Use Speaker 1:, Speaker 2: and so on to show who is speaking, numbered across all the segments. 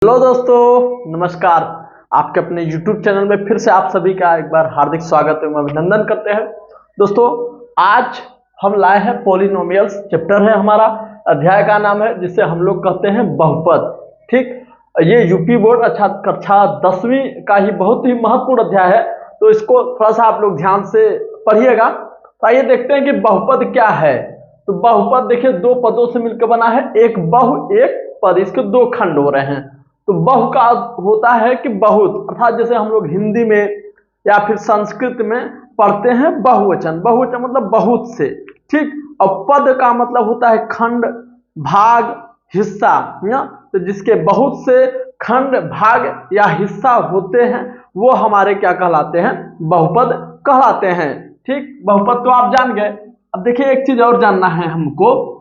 Speaker 1: Hello दोस्तों, नमस्कार। आपके अपने YouTube चैनल में फिर से आप सभी का एक बार हार्दिक स्वागत एवं अभिनंदन करते हैं। दोस्तों, आज हम लाए हैं पॉलिनोमियल्स। चैप्टर है हमारा, अध्याय का नाम है जिसे हम लोग कहते हैं बहुपद। ठीक, ये यूपी बोर्ड कक्षा 10वीं का ही बहुत ही महत्वपूर्ण अध्याय है, तो इसको थोड़ा सा आप लोग ध्यान से पढ़िएगा। तो आइए देखते हैं कि बहुपद क्या है। तो बहुपद देखिए, दो पदों से मिलकर बना है, एक बहु एक पद, इसके दो खंड हो रहे हैं। तो बहु का होता है कि बहुत, अर्थात जैसे हम लोग हिंदी में या फिर संस्कृत में पढ़ते हैं बहुवचन, बहुवचन मतलब बहुत से। ठीक, और पद का मतलब होता है खंड, भाग, हिस्सा। तो जिसके बहुत से खंड, भाग या हिस्सा होते हैं वो हमारे क्या कहलाते हैं? बहुपद कहलाते हैं। ठीक, बहुपद तो आप जान गए। अब देखिए, एक चीज और जानना है हमको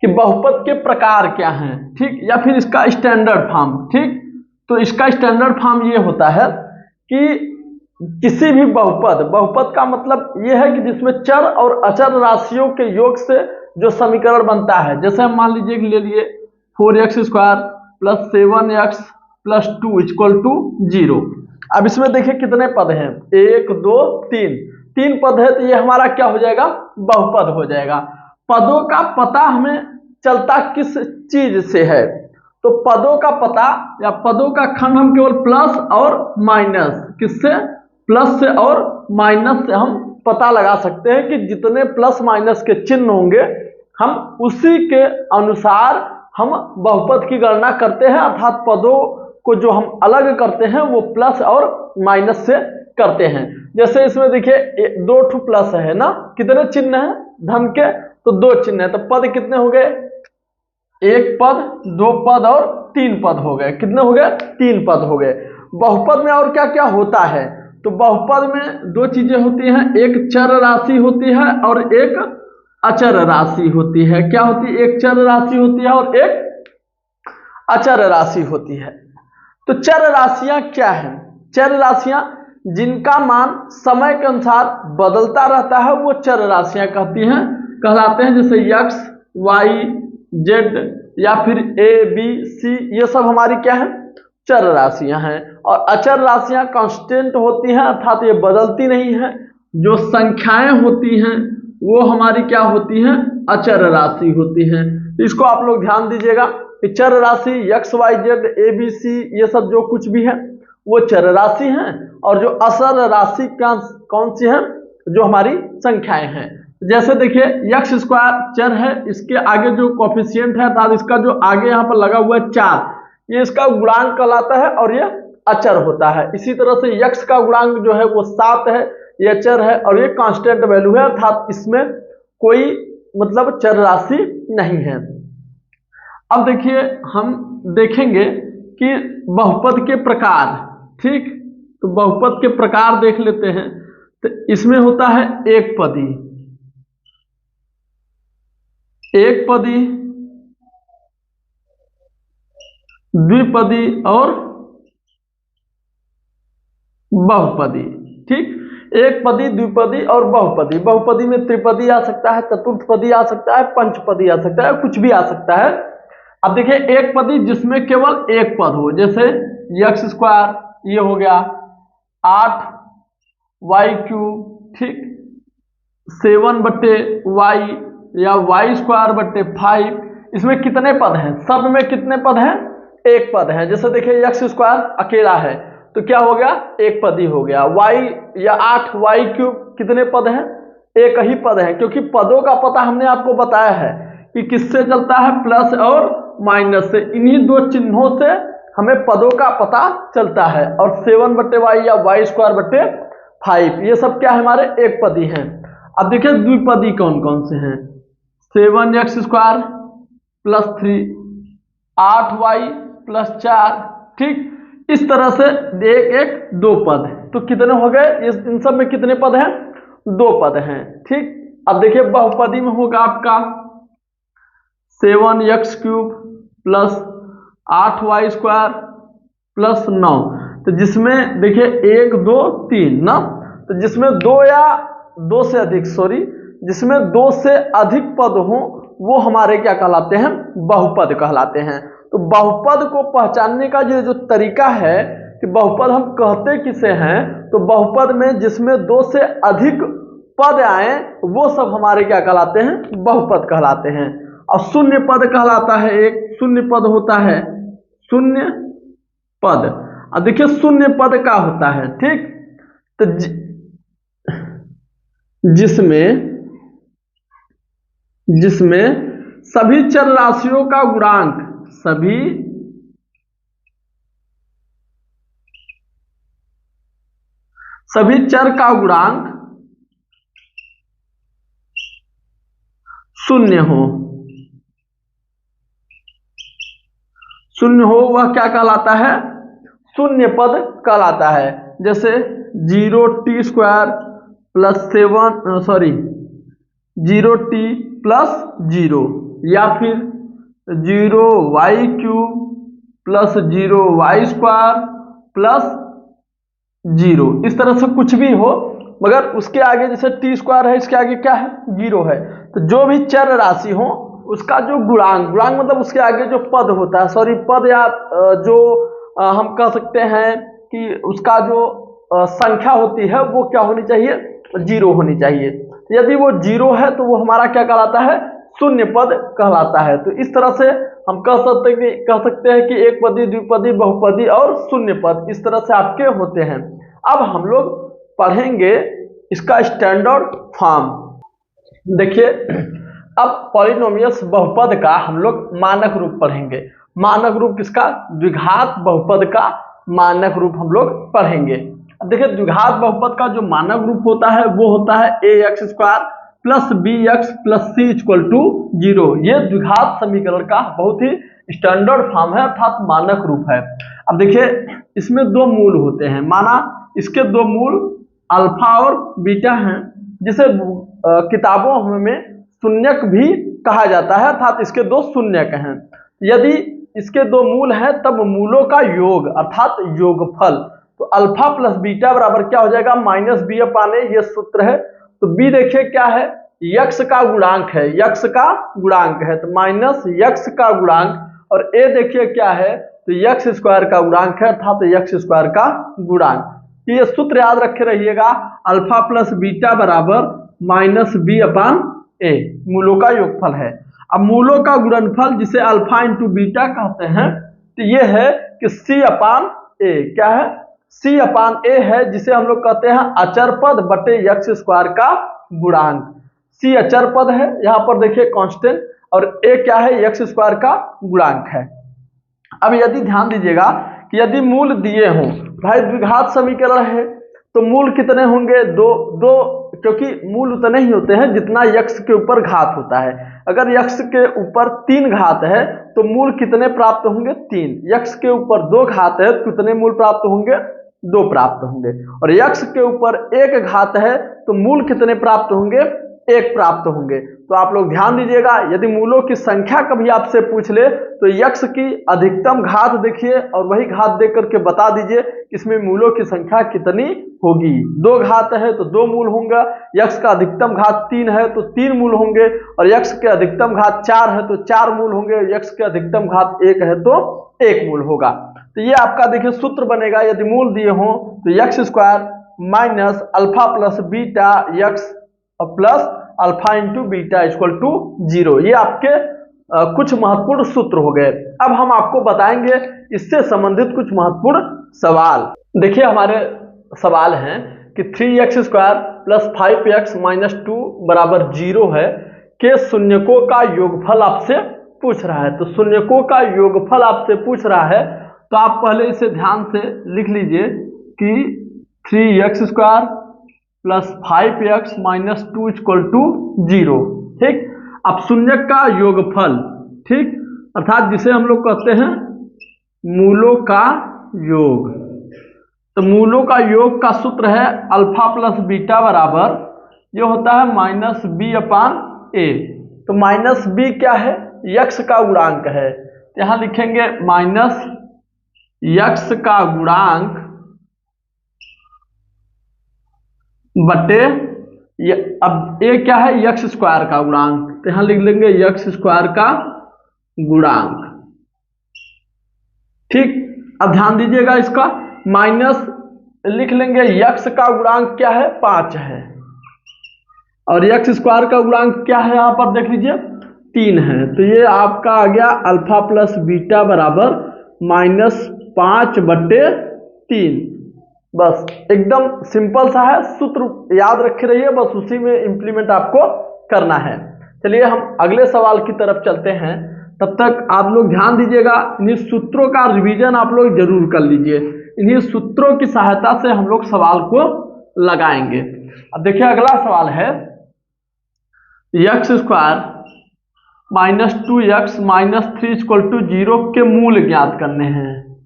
Speaker 1: कि बहुपद के प्रकार क्या हैं। ठीक, या फिर इसका स्टैंडर्ड फॉर्म। ठीक, तो इसका स्टैंडर्ड फॉर्म ये होता है कि किसी भी बहुपद, बहुपद का मतलब ये है कि जिसमें चर और अचर राशियों के योग से जो समीकरण बनता है। जैसे हम मान लीजिए कि ले लिए 4x² + 7x + 2 = 0। अब इसमें देखिए कितने पद हैं, 1 2 3, 3 पद है, तो ये हमारा क्या हो जाएगा? बहुपद हो जाएगा। पदों का पता हमें चलता किस चीज से है? तो पदों का पता या पदों का खंड हम केवल प्लस और माइनस, किससे? प्लस से और माइनस से हम पता लगा सकते हैं कि जितने प्लस माइनस के चिन्ह होंगे हम उसी के अनुसार हम बहुपद की गणना करते हैं। अर्थात पदों को जो हम अलग करते हैं वो प्लस और माइनस से करते हैं। जैसे इसमें देखिए 2 ठो प्लस है ना, कितने चिन्ह हैं धन के? तो 2 चिन्ह है। तो पद कितने हो गए? 1 पद, 2 पद और 3 पद हो गए। कितने हो गए? 3 पद हो गए। बहुपद में और क्या क्या होता है? तो बहुपद में 2 चीजें होती हैं, एक चर राशि होती है और एक अचर राशि होती है। क्या होती है? एक चर राशि होती है और एक अचर राशि होती है। तो चर राशियां क्या हैं? चर राशियां जिनका मान समय के अनुसार बदलता रहता है वो चर राशियां कहलाते हैं। जैसे x, y, z या फिर a, b, c, ये सब हमारी क्या है? चर राशियां हैं। और अचर राशियां कांस्टेंट होती हैं, अर्थात ये बदलती नहीं है। जो संख्याएं होती हैं वो हमारी क्या होती हैं? अचर राशि होती हैं। तो इसको आप लोग ध्यान दीजिएगा कि चर राशि x, y, z, a, b, c ये सब जो कुछ भी है वो चर राशि हैं, और जो अचर राशि कौन सी है? जो हमारी संख्याएं हैं। जैसे देखिए x² चर है, इसके आगे जो कोफिशिएंट है अर्थात इसका जो आगे यहाँ पर लगा हुआ है 4, ये इसका गुणांक कहलाता है और ये अचर होता है। इसी तरह से x का गुणांक जो है वो 7 है, ये अचर है और ये कांस्टेंट वैल्यू है, अर्थात इसमें कोई मतलब चर राशि नहीं है। अब देखिए हम देखेंगे कि बहुपद के प्रकार। ठीक, तो बहुपद के प्रकार देख लेते हैं। तो इसमें होता है एक पदी, द्विपदी और बहुपदी। ठीक, एक पदी, द्विपदी और बहुपदी। बहुपदी में त्रिपदी आ सकता है, चतुर्थपदी आ सकता है, पंचपदी आ सकता है, कुछ भी आ सकता है। अब देखिए एक पदी जिसमें केवल एक पद हो, जैसे x² ये हो गया 8y³ ठीक, 7/y या y² 5। इसमें कितने पद हैं? सब में कितने पद हैं? एक पद है। जैसे देखिए x² अकेला है तो क्या हो गया? एक पद ही हो गया। y या 8y³ कितने पद हैं? एक ही पद है, क्योंकि पदों का पता हमने आपको बताया है कि किससे चलता है? प्लस और माइनस से। इन्हीं 2 चिन्हों से हमें पदों का पता चलता है। और 7/y या y² 5 ये सब क्या है? हमारे एक पदी हैं। अब देखिए द्विपदी कौन कौन से हैं? 7x² + 3, 8y + 4। ठीक, इस तरह से एक 2 पद। तो कितने हो गए? इन सब में कितने पद हैं? 2 पद हैं। ठीक, अब देखिए बहुपदी में होगा आपका 7x³ + 8y² + 9। तो जिसमें देखिए 1 2 3 ना, तो जिसमें 2 या 2 से अधिक, जिसमें 2 से अधिक पद हो वो हमारे क्या कहलाते हैं? बहुपद कहलाते हैं। तो बहुपद को पहचानने का ये जो तरीका है कि बहुपद हम कहते किसे हैं, तो बहुपद में जिसमें दो से अधिक पद आए वो सब हमारे क्या कहलाते हैं, बहुपद कहलाते हैं। और शून्य पद कहलाता है, एक शून्य पद होता है, शून्य पद। अब देखिए शून्य पद का होता है, ठीक, तो जिसमें सभी चर राशियों का गुणांक, सभी चर का गुणांक शून्य हो, वह क्या कहलाता है, शून्य पद कहलाता है। जैसे 0t² प्लस 0t प्लस 0, या फिर 0y³ प्लस 0y² प्लस 0, इस तरह से कुछ भी हो, मगर उसके आगे जैसे t² है, इसके आगे क्या है, 0 है। तो जो भी चर राशि हो उसका जो गुणांक मतलब उसके आगे जो पद होता है, पद या जो हम कह सकते हैं कि उसका जो संख्या होती है वो क्या होनी चाहिए, 0 होनी चाहिए। यदि वो 0 है तो वो हमारा क्या कहलाता है, शून्य पद कहलाता है। तो इस तरह से हम कह सकते हैं कि एक पदी, द्विपदी, बहुपदी और शून्य पद इस तरह से आपके होते हैं। अब हम लोग पढ़ेंगे इसका स्टैंडर्ड फॉर्म। देखिए अब पॉलिनोमियल्स बहुपद का हम लोग मानक रूप पढ़ेंगे। मानक रूप किसका, द्विघात बहुपद का मानक रूप हम लोग पढ़ेंगे। अब देखिए द्विघात बहुपद का जो मानक रूप होता है वो होता है ax² plus bx plus c equal to 0। ये द्विघात समीकरण का बहुत ही स्टैंडर्ड फॉर्म है, अर्थात मानक रूप है। अब देखिए इसमें दो मूल होते हैं, माना इसके दो मूल अल्फा और बीटा हैं, जिसे किताबों में शून्यक भी कहा जाता है, अर्थात इसके दो शून्यक हैं। यदि इसके दो मूल हैं तब मूलों का योग अर्थात योगफल, तो अल्फा प्लस बीटा बराबर क्या हो जाएगा, -b/a, ये सूत्र है। तो b देखिए क्या है, यक्स का गुणांक है, तो माइनस यक्स का गुणांक, और a देखिए क्या है, तो x² का गुणांक है, अर्थात x² का गुणांक। ये सूत्र याद रखे रहिएगा, अल्फा प्लस बीटा बराबर -b/a, मूलों का योगफल है। अब मूलों का गुणनफल जिसे अल्फा इंटू बीटा कहते हैं, तो ये है कि c/a, क्या है, c/a है, जिसे हम लोग कहते हैं अचर पद बटे x² का गुणांक। c अचर पद है, यहाँ पर देखिए कांस्टेंट, और a क्या है, x² का गुणांक है। अब यदि ध्यान दीजिएगा कि यदि मूल दिए हों, भाई द्विघात समीकरण है तो मूल कितने होंगे, दो, क्योंकि मूल उतने ही होते हैं जितना यक्स के ऊपर घात होता है। अगर यक्स के ऊपर 3 घात है तो मूल कितने प्राप्त होंगे, 3। यक्स के ऊपर 2 घात है तो कितने मूल प्राप्त होंगे, 2 प्राप्त होंगे। और यक्स के ऊपर 1 घात है तो मूल कितने प्राप्त होंगे, 1 प्राप्त होंगे। तो आप लोग ध्यान दीजिएगा, यदि मूलों की संख्या कभी आपसे पूछ ले तो यक्स की अधिकतम घात देखिए और वही घात देख करके बता दीजिए इसमें मूलों की संख्या कितनी होगी। 2 घात है तो 2 मूल होंगे, यक्स का अधिकतम घात 3 है तो 3 मूल होंगे, और यक्स के अधिकतम घात 4 है तो 4 मूल होंगे, यक्स के अधिकतम घात 1 है तो 1 मूल होगा। तो ये आपका देखिए सूत्र बनेगा, यदि मूल दिए हों तो x² minus alpha plus beta x plus alpha into beta equal to 0। ये आपके कुछ महत्वपूर्ण सूत्र हो गए। अब हम आपको बताएंगे इससे संबंधित कुछ महत्वपूर्ण सवाल। देखिए हमारे सवाल हैं कि 3x² प्लस 5x माइनस 2 बराबर 0 है के शून्यकों का योगफल आपसे पूछ रहा है। तो शून्यकों का योगफल आपसे पूछ रहा है, तो आप पहले इसे ध्यान से लिख लीजिए कि 3x² plus 5x minus 2 equal to 0। ठीक, अब शून्यक का योगफल, ठीक, अर्थात जिसे हम लोग कहते हैं मूलों का योग। तो मूलों का योग का सूत्र है अल्फा प्लस बीटा बराबर, ये होता है -b/a। तो -b क्या है, यक्स का गुणांक है, तो यहां लिखेंगे माइनस यक्स का गुणांक बटे अब a क्या है, x² का गुणांक, तो यहां लिख लेंगे x² का गुणांक। ठीक, अब ध्यान दीजिएगा इसका माइनस लिख लेंगे, यक्स का गुणांक क्या है 5 है और यक्स स्क्वायर का गुणांक क्या है यहाँ पर देख लीजिए 3 है। तो ये आपका आ गया अल्फा प्लस बीटा बराबर -5/3। बस एकदम सिंपल सा है, सूत्र याद रखे रहिए, बस उसी में इम्प्लीमेंट आपको करना है। चलिए हम अगले सवाल की तरफ चलते हैं, तब तक आप लोग ध्यान दीजिएगा, इन्हीं सूत्रों का रिवीजन आप लोग जरूर कर लीजिए। इन्हीं सूत्रों की सहायता से हम लोग सवाल को लगाएंगे। अब देखिए अगला सवाल है यक्स स्क्वायर -2x - 3 = 0 के मूल ज्ञात करने हैं।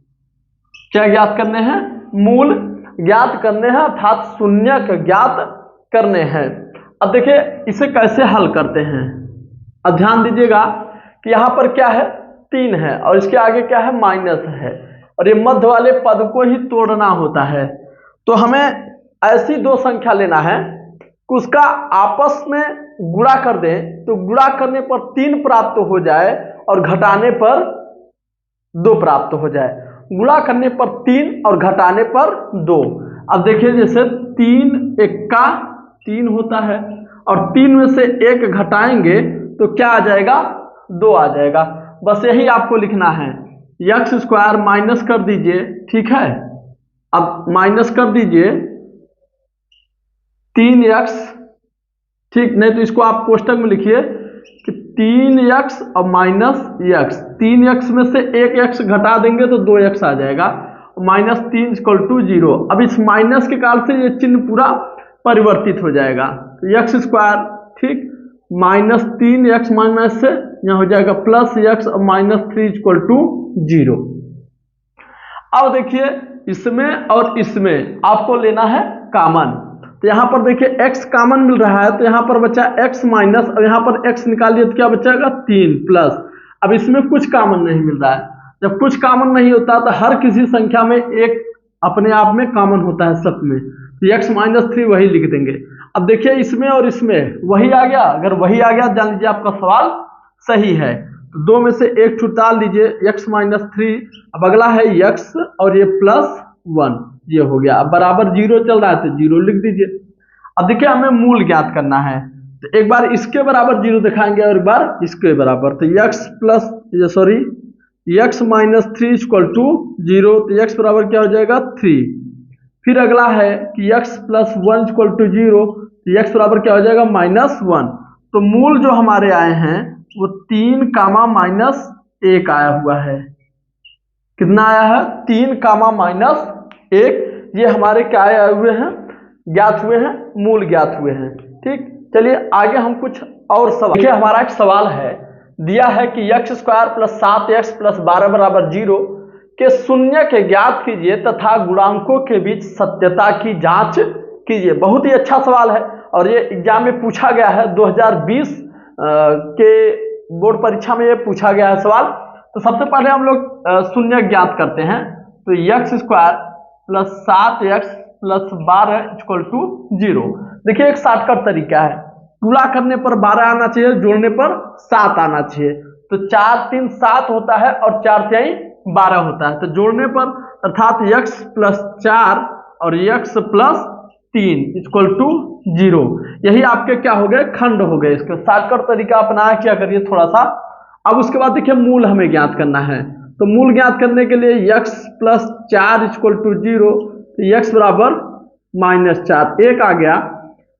Speaker 1: क्या ज्ञात करने हैं? मूल ज्ञात करने हैं, अर्थात शून्यक ज्ञात करने हैं। अब देखिए इसे कैसे हल करते हैं, अब ध्यान दीजिएगा कि यहाँ पर क्या है 3 है और इसके आगे क्या है माइनस है और ये मध्य वाले पद को ही तोड़ना होता है। तो हमें ऐसी दो संख्या लेना है कि उसका आपस में गुणा कर दें, तो गुणा करने पर 3 प्राप्त हो जाए और घटाने पर 2 प्राप्त हो जाए। गुणा करने पर 3 और घटाने पर 2। अब देखिए जैसे 3 एक्का 3 होता है और 3 में से 1 घटाएंगे तो क्या आ जाएगा 2 आ जाएगा। बस यही आपको लिखना है, यक्स स्क्वायर माइनस कर दीजिए, ठीक है। अब माइनस कर दीजिए 3x, ठीक, नहीं तो इसको आप कोष्टक में लिखिए कि 3x और -x, 3x में से 1x घटा देंगे तो 2x आ जाएगा, -3 = 0। अब इस माइनस के कारण से ये चिन्ह पूरा परिवर्तित हो जाएगा, तो x स्क्वायर, ठीक, -3x माइनस से यहाँ हो जाएगा +x और -3 = 0। अब देखिए इसमें और इसमें आपको लेना है कामन, तो यहाँ पर देखिए x कामन मिल रहा है, तो यहाँ पर बचा x माइनस और यहाँ पर x निकालिए तो क्या बचेगा 3 प्लस। अब इसमें कुछ कामन नहीं मिल रहा है, जब कुछ कामन नहीं होता तो हर किसी संख्या में एक अपने आप में कामन होता है सब में, तो x -3 वही लिख देंगे। अब देखिए इसमें और इसमें वही आ गया, अगर वही आ गया जान लीजिए आपका सवाल सही है। तो 2 में से 1 छुटा लीजिए, x -3, अब अगला है x और ये +1, ये हो गया। अब बराबर 0 चल रहा है तो 0 लिख दीजिए। अब देखिए हमें मूल ज्ञात करना है, तो एक बार इसके बराबर 0 दिखाएंगे और एक बार इसके बराबर, तो x -3 = 0, तो x बराबर क्या हो जाएगा 3। फिर अगला है कि x +1 = 0, तो x बराबर क्या हो जाएगा -1। तो मूल जो हमारे आए हैं वो 3, -1 आया हुआ है। कितना आया है 3, -1, ये हमारे क्या आए हुए हैं, ज्ञात हुए हैं, मूल ज्ञात हुए हैं। ठीक, चलिए आगे हम कुछ और सवाल देखिए। हमारा एक सवाल है, दिया है कि x² + 7x + 12 = 0 के शून्य के ज्ञात कीजिए तथा गुणांकों के बीच सत्यता की जांच कीजिए। बहुत ही अच्छा सवाल है और ये एग्जाम में पूछा गया है, 2020 के बोर्ड परीक्षा में ये पूछा गया है सवाल। तो सबसे पहले हम लोग शून्य ज्ञात करते हैं, तो x² + 7x + 12 = 0। देखिए एक शॉर्टकट तरीका है, गुणा करने पर 12 आना चाहिए, जोड़ने पर 7 आना चाहिए। तो 4 3 7 होता है और 4 3 12 होता है, तो जोड़ने पर अर्थात x + 4 और x + 3 = 0। यही आपके क्या हो गए, खंड हो गए। इसका शॉर्टकट तरीका अपनाया क्या करिए थोड़ा सा। अब उसके बाद देखिए मूल हमें ज्ञात करना है, तो मूल ज्ञात करने के लिए x + 4 = 0, तो x बराबर -4, 1 आ गया।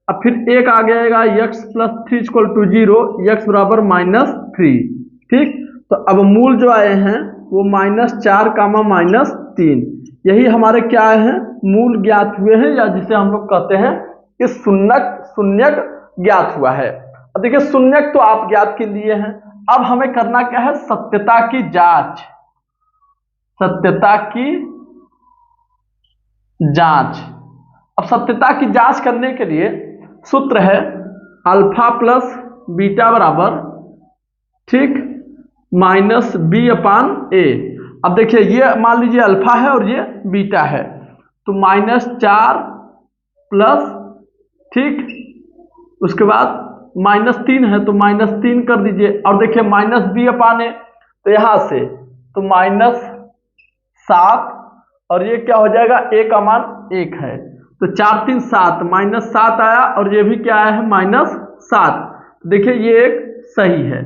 Speaker 1: अब फिर 1 आ जाएगा, x + 3 = 0, x बराबर -3। ठीक, तो अब मूल जो आए हैं वो -4, -3, यही हमारे क्या आए हैं, मूल ज्ञात हुए हैं, या जिसे हम लोग कहते हैं कि शून्यक ज्ञात हुआ है। अब देखिए शून्यक तो आप ज्ञात के लिए हैं, अब हमें करना क्या है, सत्यता की जांच। सत्यता की जांच। अब सत्यता की जांच करने के लिए सूत्र है अल्फा प्लस बीटा बराबर, ठीक, -b/a। अब देखिए ये मान लीजिए अल्फा है और ये बीटा है, तो -4 प्लस, ठीक, उसके बाद -3 है तो -3 कर दीजिए और देखिए -b/a, तो यहां से तो 7 और ये क्या हो जाएगा, a का मान 1 है तो 4 3 7 -7 आया और ये भी क्या आया है -7। देखिए ये एक सही है।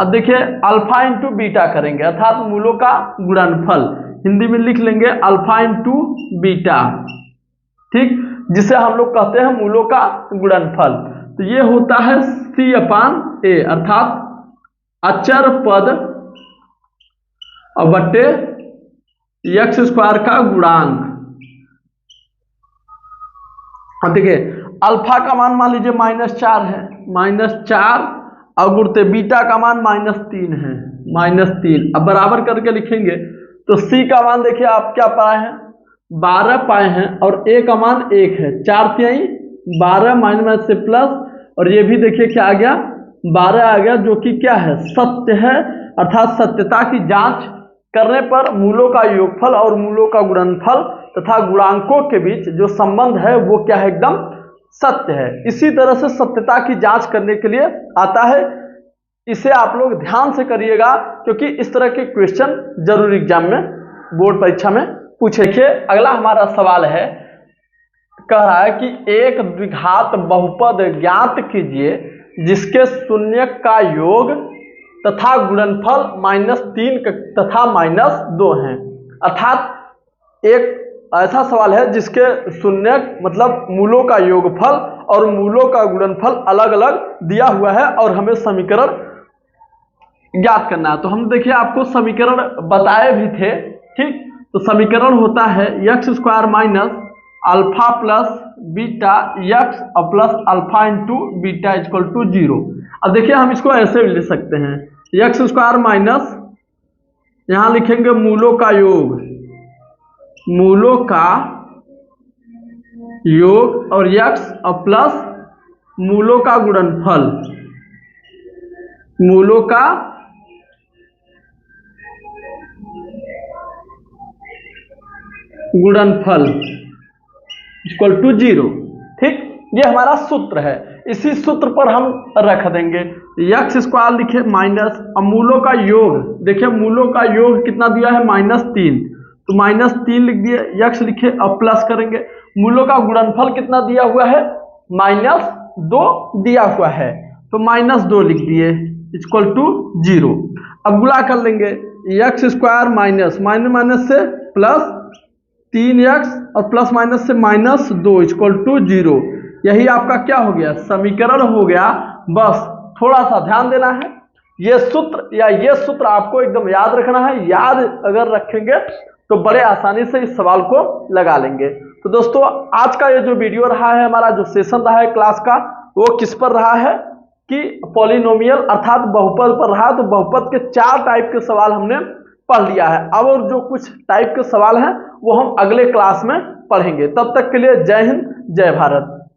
Speaker 1: अब देखिए अल्फा इंटू बीटा करेंगे अर्थात मूलों का गुणनफल, हिंदी में लिख लेंगे अल्फा इंटू बीटा, ठीक, जिसे हम लोग कहते हैं मूलों का गुणनफल। तो ये होता है C/A अर्थात अचर पद और बट्टे x² का गुणांक। अब देखिए अल्फा का मान लीजिए -4 है, -4 और गुणते बीटा का मान -3 है, -3। अब बराबर करके लिखेंगे तो C का मान देखिए आप क्या पाए हैं 12 पाए हैं और A का मान 1 है, 4 तिहाई 12 माइनस से प्लस और ये भी देखिए क्या आ गया 12 आ गया, जो कि क्या है सत्य है अर्थात सत्यता की जांच करने पर मूलों का योगफल और मूलों का गुणनफल तथा गुणांकों के बीच जो संबंध है वो क्या है एकदम सत्य है। इसी तरह से सत्यता की जांच करने के लिए आता है, इसे आप लोग ध्यान से करिएगा क्योंकि इस तरह के क्वेश्चन जरूर एग्जाम में बोर्ड परीक्षा में पूछे। देखिए अगला हमारा सवाल है, कह रहा है कि एक द्विघात बहुपद ज्ञात कीजिए जिसके शून्यक का योग तथा गुणनफल -3 तथा -2 हैं। अर्थात एक ऐसा सवाल है जिसके शून्यक मतलब मूलों का योगफल और मूलों का गुणनफल अलग अलग दिया हुआ है और हमें समीकरण ज्ञात करना है। तो हम देखिए आपको समीकरण बताए भी थे, ठीक, तो समीकरण होता है x² minus alpha plus beta x और plus alpha into beta equal to 0। अब देखिए हम इसको ऐसे भी लिख सकते हैं x² माइनस यहाँ लिखेंगे मूलों का योग, मूलों का योग और x और प्लस मूलों का गुणनफल, मूलों का गुणनफल इक्वल टू 0, ठीक, ये हमारा सूत्र है। इसी सूत्र पर हम रख देंगे x² लिखे माइनस मूलों का योग, देखिए मूलों का योग कितना दिया है -3 तो -3 लिख दिए, x लिखे अब प्लस करेंगे, मूलों का गुणनफल कितना दिया हुआ है -2 दिया हुआ है तो -2 लिख दिए इक्वल टू 0। अब गुणा कर लेंगे x² माइनस माइनस से प्लस 3x और प्लस माइनस से -2 इक्वल टू 0। यही आपका क्या हो गया समीकरण हो गया। बस थोड़ा सा ध्यान देना है, ये सूत्र या ये सूत्र आपको एकदम याद रखना है। याद अगर रखेंगे तो बड़े आसानी से इस सवाल को लगा लेंगे। तो दोस्तों आज का ये जो वीडियो रहा है, हमारा जो सेशन रहा है क्लास का, वो किस पर रहा है कि पॉलिनोमियल अर्थात बहुपद पर रहा। तो बहुपद के 4 टाइप के सवाल हमने पढ़ लिया है। अब और जो कुछ टाइप के सवाल हैं वो हम अगले क्लास में पढ़ेंगे। तब तक के लिए जय हिंद, जय भारत।